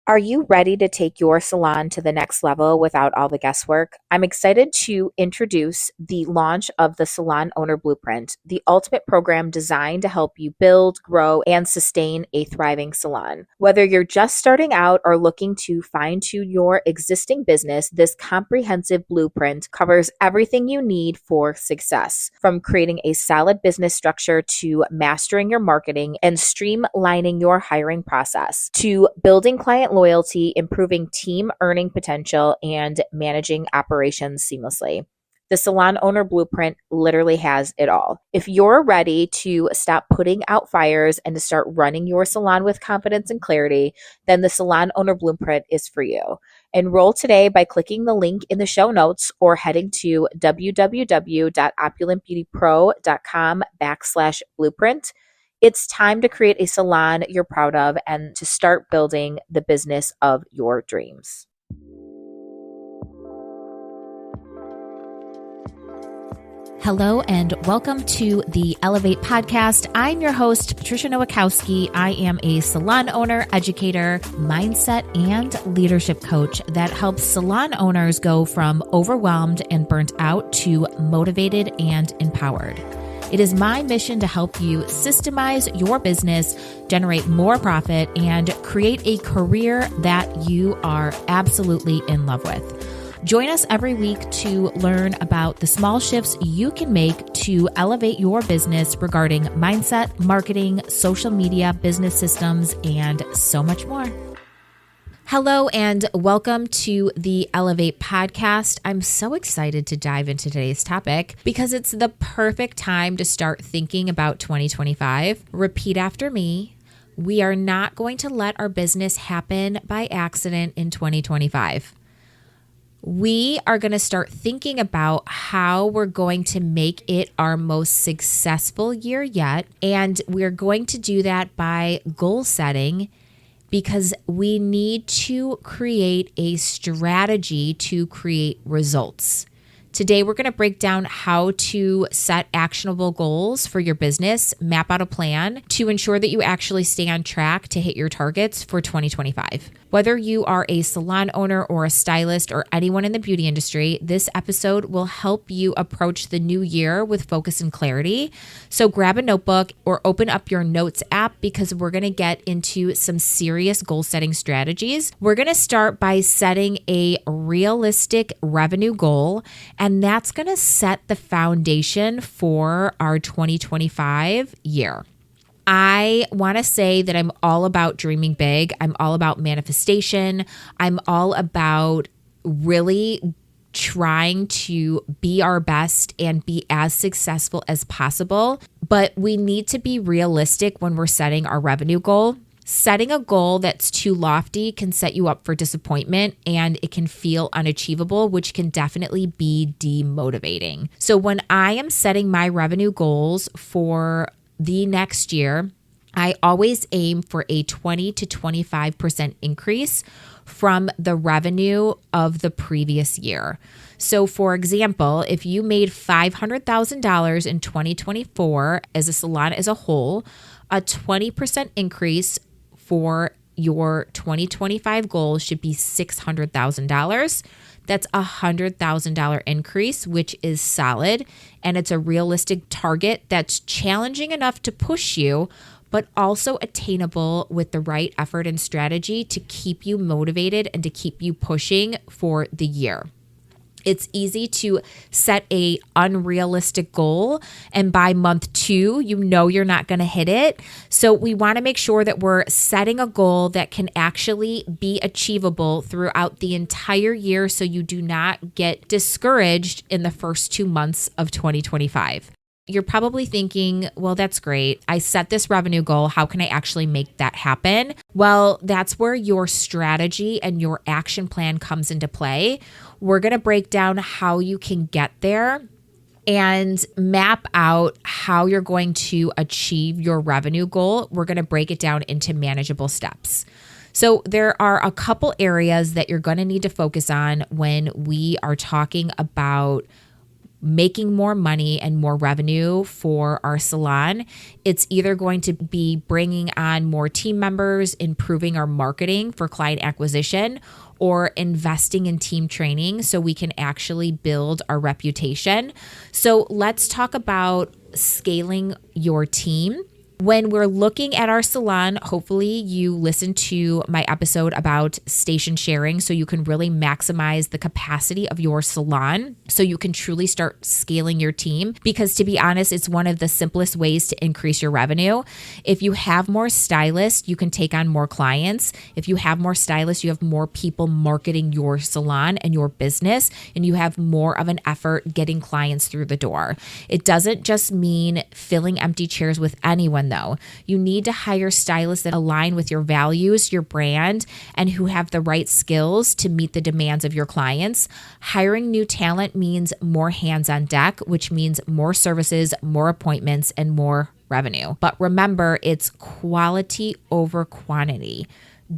Are you ready to take your salon to the next level without all the guesswork? I'm excited to introduce the launch of the Salon Owner Blueprint, the ultimate program designed to help you build, grow, and sustain a thriving salon. Whether you're just starting out or looking to fine tune your existing business, this comprehensive blueprint covers everything you need for success, from creating a solid business structure to mastering your marketing and streamlining your hiring process to building client loyalty, improving team earning potential, and managing operations seamlessly. The Salon Owner Blueprint literally has it all. If you're ready to stop putting out fires and to start running your salon with confidence and clarity, then the Salon Owner Blueprint is for you. Enroll today by clicking the link in the show notes or heading to www.opulentbeautypro.com/blueprint. It's time to create a salon you're proud of and to start building the business of your dreams. Hello and welcome to the Elevate podcast. I'm your host, Patricia Nowakowski. I am a salon owner, educator, mindset, and leadership coach that helps salon owners go from overwhelmed and burnt out to motivated and empowered. It is my mission to help you systemize your business, generate more profit, and create a career that you are absolutely in love with. Join us every week to learn about the small shifts you can make to elevate your business regarding mindset, marketing, social media, business systems, and so much more. Hello and welcome to the Elevate podcast. I'm so excited to dive into today's topic because it's the perfect time to start thinking about 2025. Repeat after me. We are not going to let our business happen by accident in 2025. We are going to start thinking about how we're going to make it our most successful year yet. And we're going to do that by goal setting, because we need to create a strategy to create results. Today, we're going to break down how to set actionable goals for your business, map out a plan to ensure that you actually stay on track to hit your targets for 2025. Whether you are a salon owner or a stylist or anyone in the beauty industry, this episode will help you approach the new year with focus and clarity. So grab a notebook or open up your notes app because we're going to get into some serious goal setting strategies. We're going to start by setting a realistic revenue goal, and that's going to set the foundation for our 2025 year. I want to say that I'm all about dreaming big. I'm all about manifestation. I'm all about really trying to be our best and be as successful as possible. But we need to be realistic when we're setting our revenue goal. Setting a goal that's too lofty can set you up for disappointment, and it can feel unachievable, which can definitely be demotivating. So when I am setting my revenue goals for the next year, I always aim for a 20 to 25% increase from the revenue of the previous year. So for example, if you made $500,000 in 2024 as a salon as a whole, a 20% increase for your 2025 goal should be $600,000. That's a $100,000 increase, which is solid. And it's a realistic target that's challenging enough to push you, but also attainable with the right effort and strategy to keep you motivated and to keep you pushing for the year. It's easy to set a unrealistic goal, and by month 2, you know you're not going to hit it. So we want to make sure that we're setting a goal that can actually be achievable throughout the entire year, so you do not get discouraged in the first 2 months of 2025. You're probably thinking, well, that's great. I set this revenue goal. How can I actually make that happen? Well, that's where your strategy and your action plan comes into play. We're going to break down how you can get there and map out how you're going to achieve your revenue goal. We're going to break it down into manageable steps. So there are a couple areas that you're going to need to focus on when we are talking about making more money and more revenue for our salon. It's either going to be bringing on more team members, improving our marketing for client acquisition, or investing in team training so we can actually build our reputation. So let's talk about scaling your team. When we're looking at our salon, hopefully you listened to my episode about station sharing so you can really maximize the capacity of your salon so you can truly start scaling your team. Because to be honest, it's one of the simplest ways to increase your revenue. If you have more stylists, you can take on more clients. If you have more stylists, you have more people marketing your salon and your business, and you have more of an effort getting clients through the door. It doesn't just mean filling empty chairs with anyone though. You need to hire stylists that align with your values, your brand, and who have the right skills to meet the demands of your clients. Hiring new talent means more hands on deck, which means more services, more appointments, and more revenue. But remember, it's quality over quantity.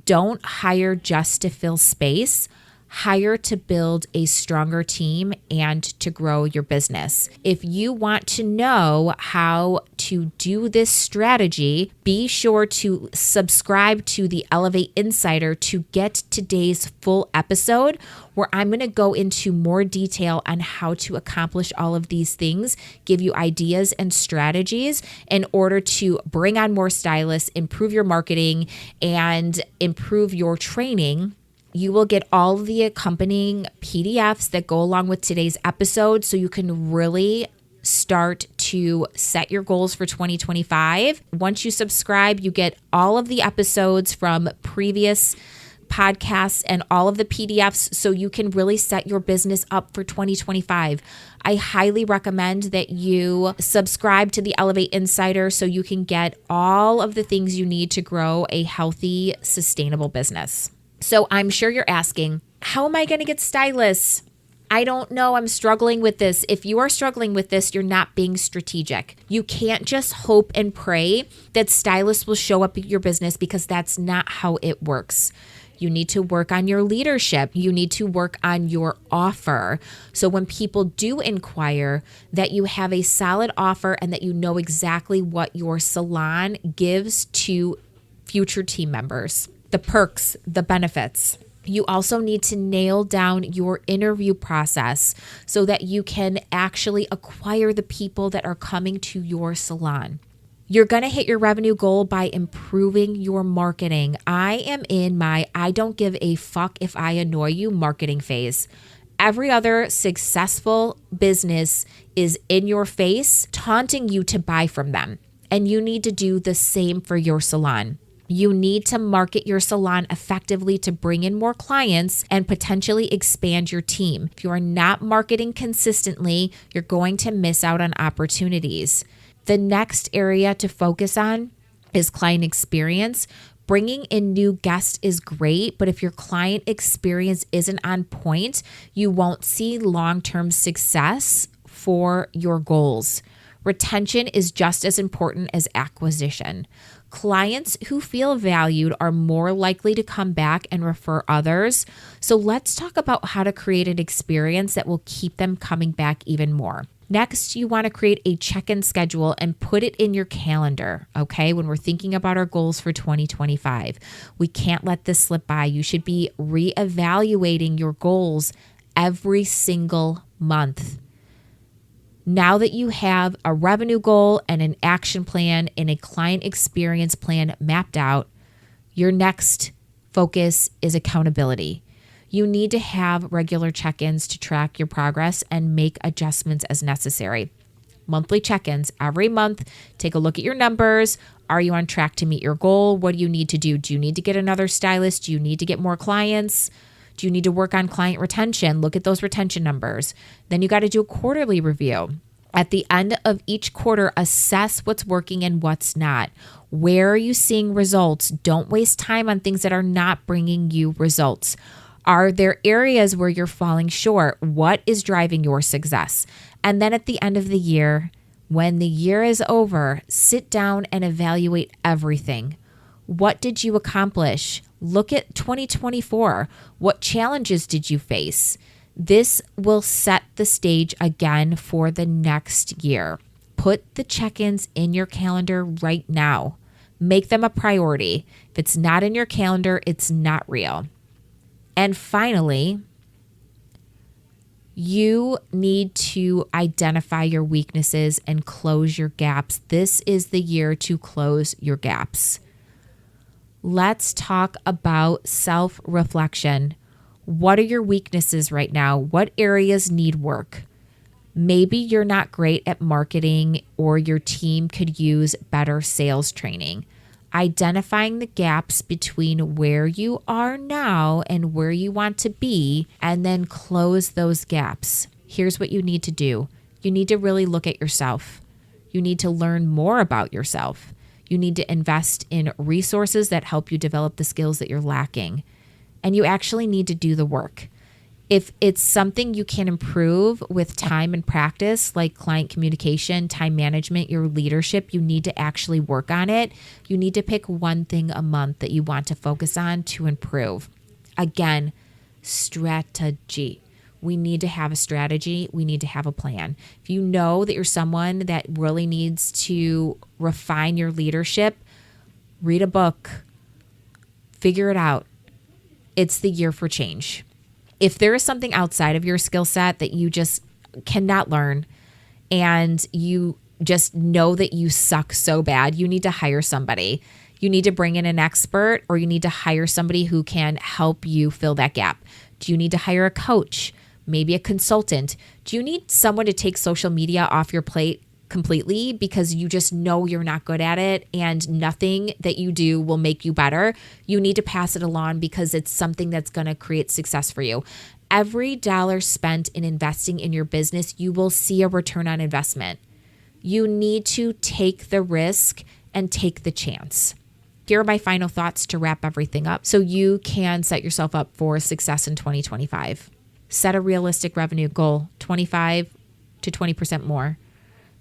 Don't hire just to fill space. Hire to build a stronger team and to grow your business. If you want to know how to do this strategy, be sure to subscribe to the Elevate Insider to get today's full episode, where I'm going to go into more detail on how to accomplish all of these things, give you ideas and strategies in order to bring on more stylists, improve your marketing, and improve your training. You will get all the accompanying PDFs that go along with today's episode so you can really start to set your goals for 2025. Once you subscribe, you get all of the episodes from previous podcasts and all of the PDFs so you can really set your business up for 2025. I highly recommend that you subscribe to the Elevate Insider so you can get all of the things you need to grow a healthy, sustainable business. So I'm sure you're asking, how am I going to get stylists? I don't know. I'm struggling with this. If you are struggling with this, you're not being strategic. You can't just hope and pray that stylists will show up at your business, because that's not how it works. You need to work on your leadership. You need to work on your offer. So when people do inquire, that you have a solid offer and that you know exactly what your salon gives to future team members. The perks, the benefits. You also need to nail down your interview process so that you can actually acquire the people that are coming to your salon. You're going to hit your revenue goal by improving your marketing. I am in my I don't give a fuck if I annoy you marketing phase. Every other successful business is in your face, taunting you to buy from them. And you need to do the same for your salon. You need to market your salon effectively to bring in more clients and potentially expand your team. If you are not marketing consistently, you're going to miss out on opportunities. The next area to focus on is client experience. Bringing in new guests is great, but if your client experience isn't on point, you won't see long-term success for your goals. Retention is just as important as acquisition. Clients who feel valued are more likely to come back and refer others. So let's talk about how to create an experience that will keep them coming back even more. Next, you want to create a check-in schedule and put it in your calendar, okay? When we're thinking about our goals for 2025, we can't let this slip by. You should be reevaluating your goals every single month. Now that you have a revenue goal and an action plan and a client experience plan mapped out, your next focus is accountability. You need to have regular check-ins to track your progress and make adjustments as necessary. Monthly check-ins every month. Take a look at your numbers. Are you on track to meet your goal? What do you need to do? Do you need to get another stylist? Do you need to get more clients? Do you need to work on client retention? Look at those retention numbers. Then you got to do a quarterly review. At the end of each quarter, assess what's working and what's not. Where are you seeing results? Don't waste time on things that are not bringing you results. Are there areas where you're falling short? What is driving your success? And then at the end of the year, when the year is over, sit down and evaluate everything. What did you accomplish? Look at 2024. What challenges did you face? This will set the stage again for the next year. Put the check-ins in your calendar right now. Make them a priority. If it's not in your calendar, it's not real. And finally, you need to identify your weaknesses and close your gaps. This is the year to close your gaps. Let's talk about self-reflection. What are your weaknesses right now? What areas need work? Maybe you're not great at marketing, or your team could use better sales training. Identifying the gaps between where you are now and where you want to be, and then close those gaps. Here's what you need to do. You need to really look at yourself. You need to learn more about yourself. You need to invest in resources that help you develop the skills that you're lacking. And you actually need to do the work. If it's something you can improve with time and practice, like client communication, time management, your leadership, you need to actually work on it. You need to pick one thing a month that you want to focus on to improve. Again, strategy. We need to have a strategy. We need to have a plan. If you know that you're someone that really needs to refine your leadership, read a book, figure it out. It's the year for change. If there is something outside of your skill set that you just cannot learn, and you just know that you suck so bad, you need to hire somebody. You need to bring in an expert, or you need to hire somebody who can help you fill that gap. Do you need to hire a coach? Maybe a consultant? Do you need someone to take social media off your plate completely because you just know you're not good at it and nothing that you do will make you better? You need to pass it along because it's something that's going to create success for you. Every dollar spent in investing in your business, you will see a return on investment. You need to take the risk and take the chance. Here are my final thoughts to wrap everything up so you can set yourself up for success in 2025. Set a realistic revenue goal, 25 to 20% more.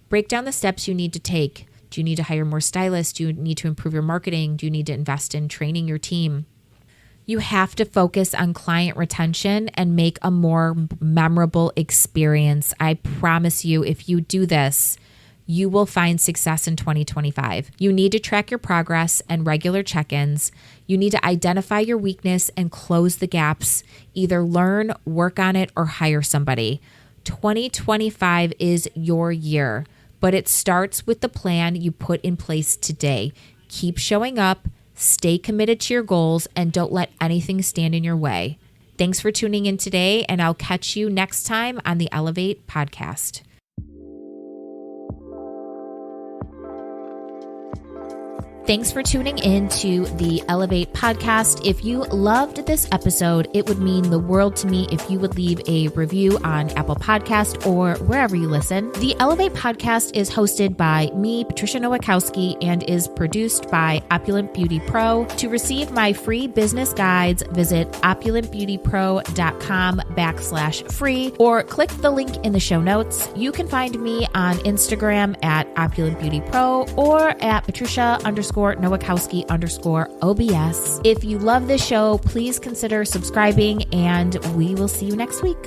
Break down the steps you need to take. Do you need to hire more stylists? Do you need to improve your marketing? Do you need to invest in training your team? You have to focus on client retention and make a more memorable experience. I promise you, if you do this, you will find success in 2025. You need to track your progress and regular check-ins. You need to identify your weakness and close the gaps. Either learn, work on it, or hire somebody. 2025 is your year, but it starts with the plan you put in place today. Keep showing up, stay committed to your goals, and don't let anything stand in your way. Thanks for tuning in today, and I'll catch you next time on the Elevate podcast. Thanks for tuning in to the Elevate podcast. If you loved this episode, it would mean the world to me if you would leave a review on Apple Podcast or wherever you listen. The Elevate podcast is hosted by me, Patricia Nowakowski, and is produced by Opulent Beauty Pro. To receive my free business guides, visit opulentbeautypro.com/free or click the link in the show notes. You can find me on Instagram at Opulent Beauty Pro or at Patricia_Nowakowski_OBS. If you love this show, please consider subscribing, and we will see you next week.